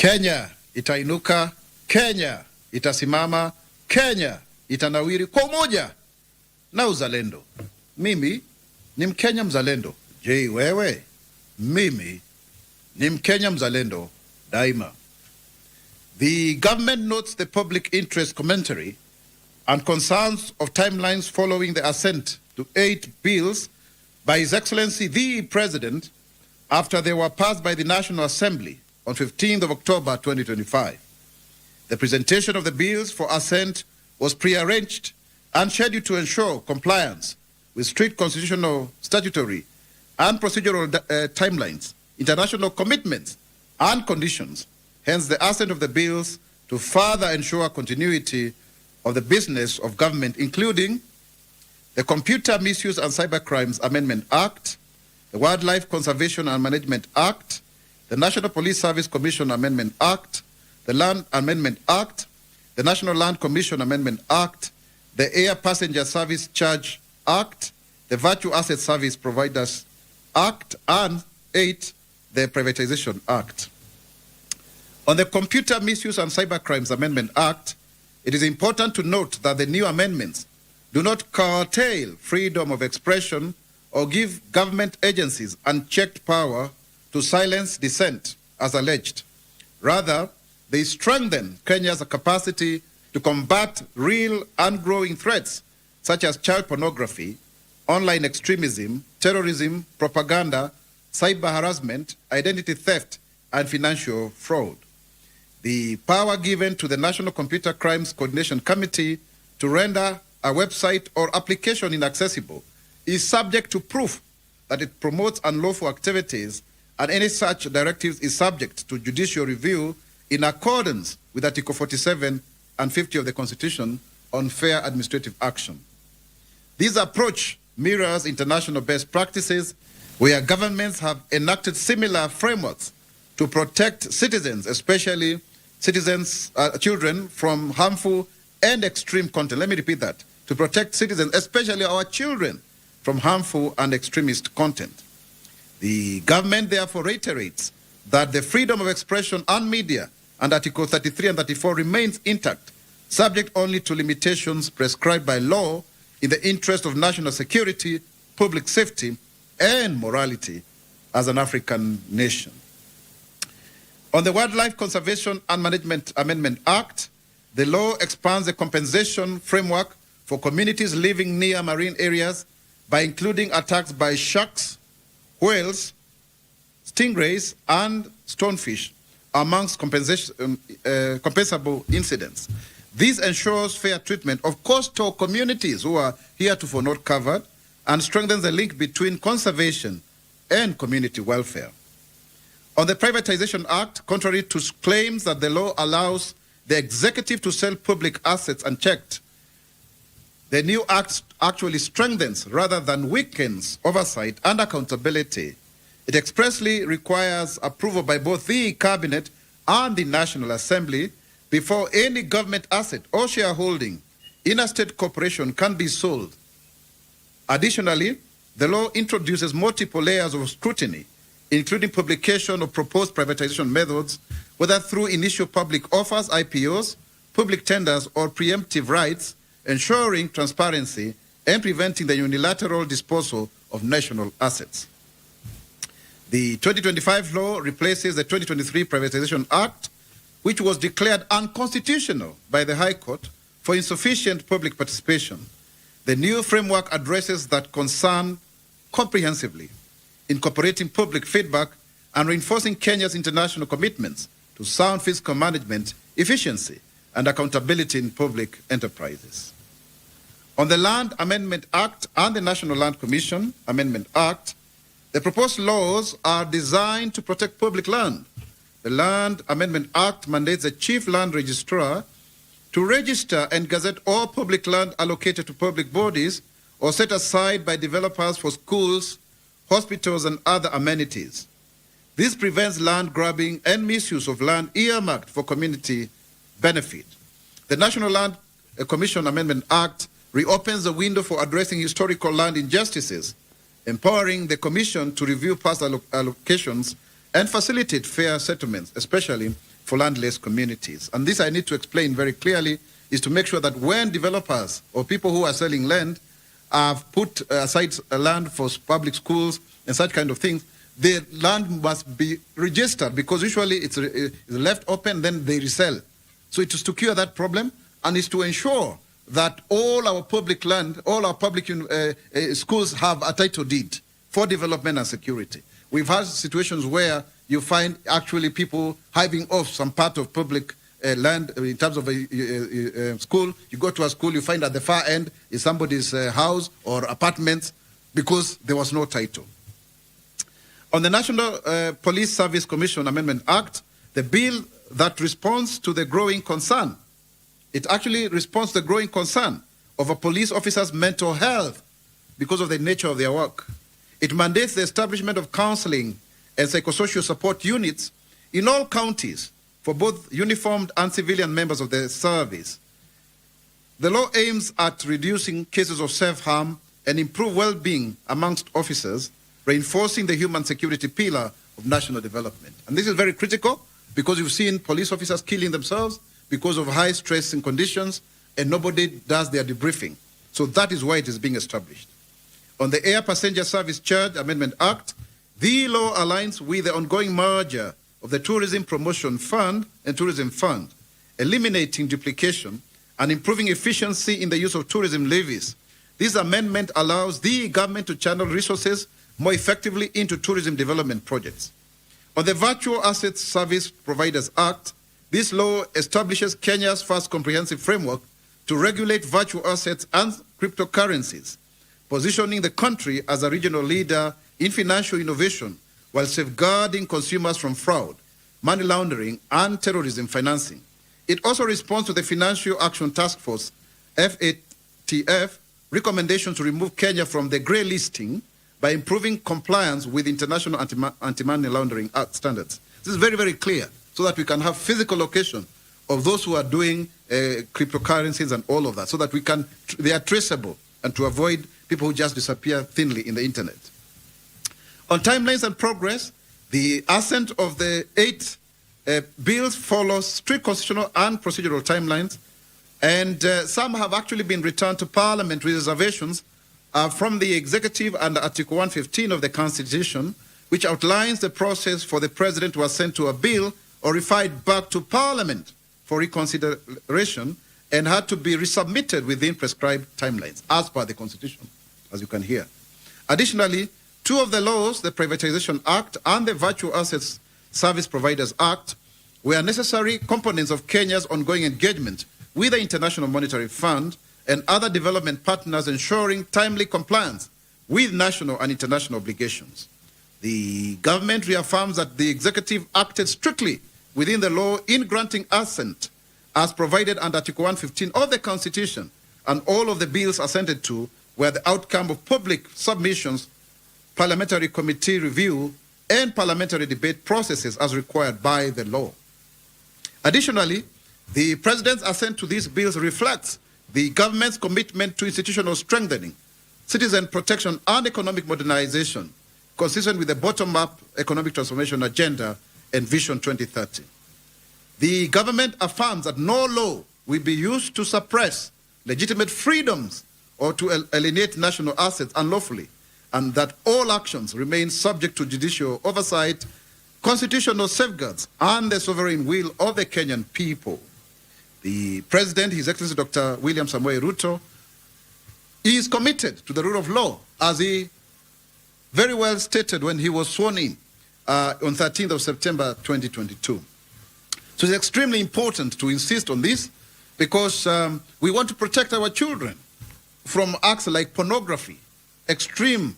Kenya itainuka, Kenya itasimama, Kenya itanawiri kwa umoja na uzalendo. Mimi ni Mkenya mzalendo. Je, wewe? Mimi ni Mkenya mzalendo daima. The government notes the public interest commentary and concerns of timelines following the assent to 8 bills by His Excellency the President after they were passed by the National Assembly on 15th of October 2025. The presentation of the bills for assent was prearranged and scheduled to ensure compliance with strict constitutional, statutory, and procedural timelines, international commitments, and conditions. Hence, the assent of the bills to further ensure continuity of the business of government, including the Computer Misuse and Cybercrimes Amendment Act, the Wildlife Conservation and Management Act, the National Police Service Commission Amendment Act, the Land Amendment Act, the National Land Commission Amendment Act, the Air Passenger Service Charge Act, the Virtual Asset Service Providers Act, and 8, the Privatization Act. On the Computer Misuse and Cybercrimes Amendment Act, it is important to note that the new amendments do not curtail freedom of expression or give government agencies unchecked power to silence dissent, as alleged. Rather, they strengthen Kenya's capacity to combat real and growing threats such as child pornography, online extremism, terrorism, propaganda, cyber harassment, identity theft, and financial fraud. The power given to the National Computer Crimes Coordination Committee to render a website or application inaccessible is subject to proof that it promotes unlawful activities, and any such directives is subject to judicial review in accordance with Article 47 and 50 of the Constitution on fair administrative action. This approach mirrors international best practices where governments have enacted similar frameworks to protect citizens, especially children, from harmful and extreme content. Let me repeat that. To protect citizens, especially our children, from harmful and extremist content. The government therefore reiterates that the freedom of expression and media and Article 33 and 34 remains intact, subject only to limitations prescribed by law in the interest of national security, public safety, and morality as an African nation. On the Wildlife Conservation and Management Amendment Act, the law expands the compensation framework for communities living near marine areas by including attacks by sharks, whales, stingrays, and stonefish amongst compensable incidents. This ensures fair treatment of coastal communities who are heretofore not covered and strengthens the link between conservation and community welfare. On the Privatization Act, contrary to claims that the law allows the executive to sell public assets unchecked, the new act actually strengthens rather than weakens oversight and accountability. It expressly requires approval by both the Cabinet and the National Assembly before any government asset or shareholding in a state corporation can be sold. Additionally, the law introduces multiple layers of scrutiny, including publication of proposed privatization methods, whether through initial public offers, IPOs, public tenders, or preemptive rights, ensuring transparency and preventing the unilateral disposal of national assets. The 2025 law replaces the 2023 Privatization Act, which was declared unconstitutional by the High Court for insufficient public participation. The new framework addresses that concern comprehensively, incorporating public feedback and reinforcing Kenya's international commitments to sound fiscal management, efficiency, and accountability in public enterprises. On the Land Amendment Act and the National Land Commission Amendment Act, the proposed laws are designed to protect public land. The Land Amendment Act mandates the Chief Land Registrar to register and gazette all public land allocated to public bodies or set aside by developers for schools, hospitals, and other amenities. This prevents land grabbing and misuse of land earmarked for community benefit. The National Land Commission Amendment Act reopens the window for addressing historical land injustices, empowering the Commission to review past allocations and facilitate fair settlements, especially for landless communities. And this I need to explain very clearly, is to make sure that when developers or people who are selling land have put aside land for public schools and such kind of things, the land must be registered, because usually it's left open, then they resell. So it is to cure that problem, and is to ensure that all our public land, all our public schools have a title deed for development and security. We've had situations where you find actually people hiving off some part of public land in terms of a school. You go to a school, you find at the far end is somebody's house or apartments, because there was no title. On the National Police Service Commission Amendment Act, the bill that responds to the growing concern, it actually responds to the growing concern of a police officer's mental health because of the nature of their work. It mandates the establishment of counseling and psychosocial support units in all counties for both uniformed and civilian members of the service. The law aims at reducing cases of self-harm and improve well-being amongst officers, reinforcing the human security pillar of national development. And this is very critical, because you've seen police officers killing themselves because of high stress and conditions, and nobody does their debriefing. So that is why it is being established. On the Air Passenger Service Charge Amendment Act, the law aligns with the ongoing merger of the Tourism Promotion Fund and Tourism Fund, eliminating duplication and improving efficiency in the use of tourism levies. This amendment allows the government to channel resources more effectively into tourism development projects. On the Virtual Assets Service Providers Act, this law establishes Kenya's first comprehensive framework to regulate virtual assets and cryptocurrencies, positioning the country as a regional leader in financial innovation while safeguarding consumers from fraud, money laundering, and terrorism financing. It also responds to the Financial Action Task Force, FATF, recommendation to remove Kenya from the grey listing by improving compliance with international anti-money laundering act standards. This is very, very clear, so that we can have physical location of those who are doing cryptocurrencies and all of that, so that they are traceable, and to avoid people who just disappear thinly in the internet. On timelines and progress, the assent of the 8 bills follows strict constitutional and procedural timelines, and some have actually been returned to Parliament with reservations from the executive under Article 115 of the Constitution, which outlines the process for the President to assent to a bill or refer it back to Parliament for reconsideration, and had to be resubmitted within prescribed timelines, as per the Constitution, as you can hear. Additionally, 2 of the laws, the Privatization Act and the Virtual Assets Service Providers Act, were necessary components of Kenya's ongoing engagement with the International Monetary Fund and other development partners, ensuring timely compliance with national and international obligations. The government reaffirms that the executive acted strictly within the law in granting assent as provided under Article 115 of the Constitution, and all of the bills assented to were the outcome of public submissions, parliamentary committee review, and parliamentary debate processes as required by the law. Additionally, the President's assent to these bills reflects the government's commitment to institutional strengthening, citizen protection, and economic modernization, consistent with the bottom-up economic transformation agenda and Vision 2030. The government affirms that no law will be used to suppress legitimate freedoms or to alienate national assets unlawfully, and that all actions remain subject to judicial oversight, constitutional safeguards, and the sovereign will of the Kenyan people. The President, His Excellency Dr. William Samoei Ruto, is committed to the rule of law, as he very well stated when he was sworn in on 13th of September 2022. So it's extremely important to insist on this, because we want to protect our children from acts like pornography, extreme,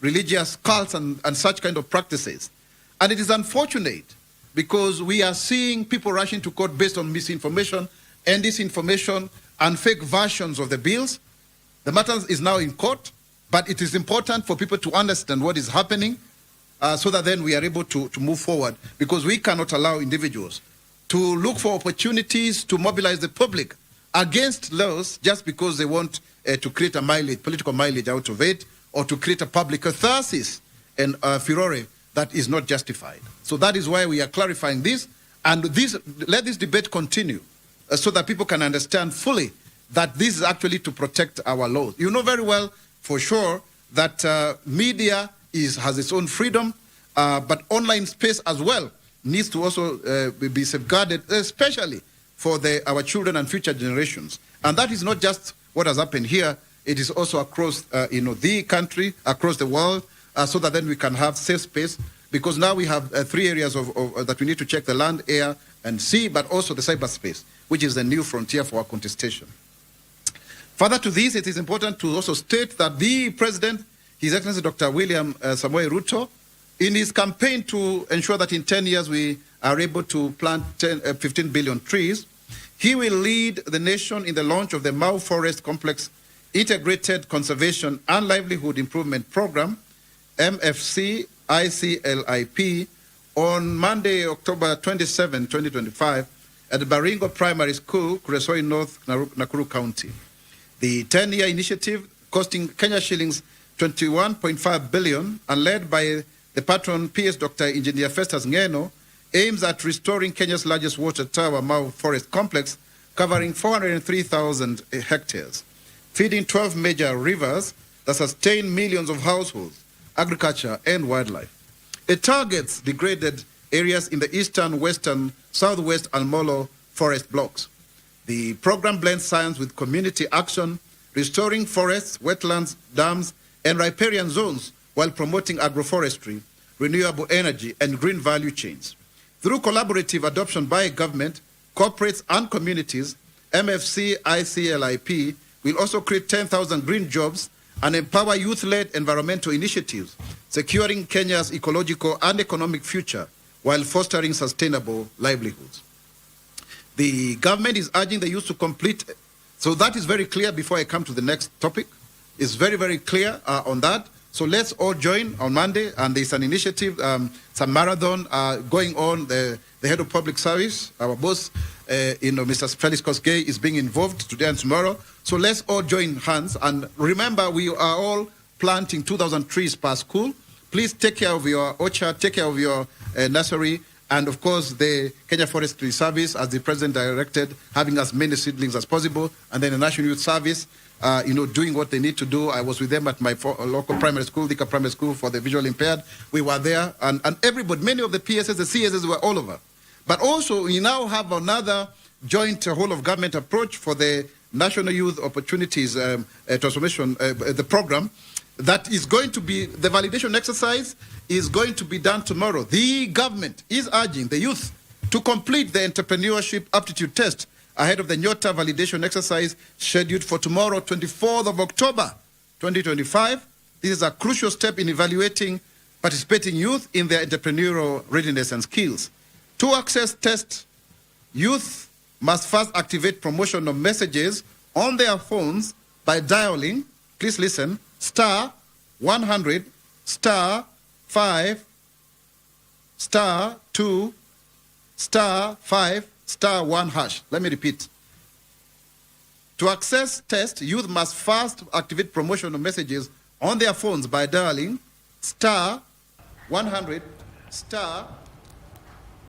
religious cults and such kind of practices. And it is unfortunate, because we are seeing people rushing to court based on misinformation and disinformation and fake versions of the bills. The matter is now in court, but it is important for people to understand what is happening, so that then we are able to move forward, because we cannot allow individuals to look for opportunities to mobilize the public against laws just because they want to create a political mileage out of it, or to create a public catharsis and furore that is not justified. So that is why we are clarifying this, and let this debate continue so that people can understand fully that this is actually to protect our laws. You know very well, for sure, that media has its own freedom, but online space as well needs to also be safeguarded, especially for our children and future generations. And that is not just what has happened here, it is also across the country, across the world, so that then we can have safe space, because now we have 3 areas that we need to check: the land, air, and sea, but also the cyberspace, which is the new frontier for our contestation. Further to this, it is important to also state that the President, His Excellency Dr. William Samoei Ruto, in his campaign to ensure that in 10 years we are able to plant 15 billion trees, he will lead the nation in the launch of the Mau Forest Complex Integrated Conservation and Livelihood Improvement Program, MFC ICLIP, on Monday, October 27, 2025, at the Baringo Primary School, Kuresoi North, Nakuru County. The 10-year initiative, costing Kenya shillings 21.5 billion and led by the patron PS Dr. Engineer Festus Ngeno, aims at restoring Kenya's largest water tower, Mau Forest Complex, covering 403,000 hectares, feeding 12 major rivers that sustain millions of households, agriculture, and wildlife. It targets degraded areas in the eastern, western, southwest, and Molo forest blocks. The program blends science with community action, restoring forests, wetlands, dams, and riparian zones while promoting agroforestry, renewable energy, and green value chains. Through collaborative adoption by government, corporates, and communities, MFC ICLIP will also create 10,000 green jobs and empower youth-led environmental initiatives, securing Kenya's ecological and economic future while fostering sustainable livelihoods. The government is urging the youth to complete, so that is very clear. Before I come to the next topic, it's very, very clear on that. So let's all join on Monday, and there's an initiative, some marathon going on. The head of public service, our boss, Mr. Felix Kosgei, is being involved today and tomorrow. So let's all join hands, and remember, we are all planting 2,000 trees per school. Please take care of your orchard, take care of your nursery, and of course the Kenya Forestry Service, as the President directed, having as many seedlings as possible, and then the National Youth Service, doing what they need to do. I was with them at my local primary school, Thika Primary School, for the visually impaired. We were there, and everybody, many of the PSS, the CSS were all over. But also, we now have another joint whole-of-government approach for the National Youth Opportunities Transformation, the program, that is going to be, the validation exercise is going to be done tomorrow. The government is urging the youth to complete the entrepreneurship aptitude test ahead of the Nyota validation exercise scheduled for tomorrow, 24th of October, 2025. This is a crucial step in evaluating participating youth in their entrepreneurial readiness and skills. To access test, youth must first activate promotional messages on their phones by dialing, please listen, *100, *5, *2, *5, *1 hash. Let me repeat. To access test, youth must first activate promotional messages on their phones by dialing *100,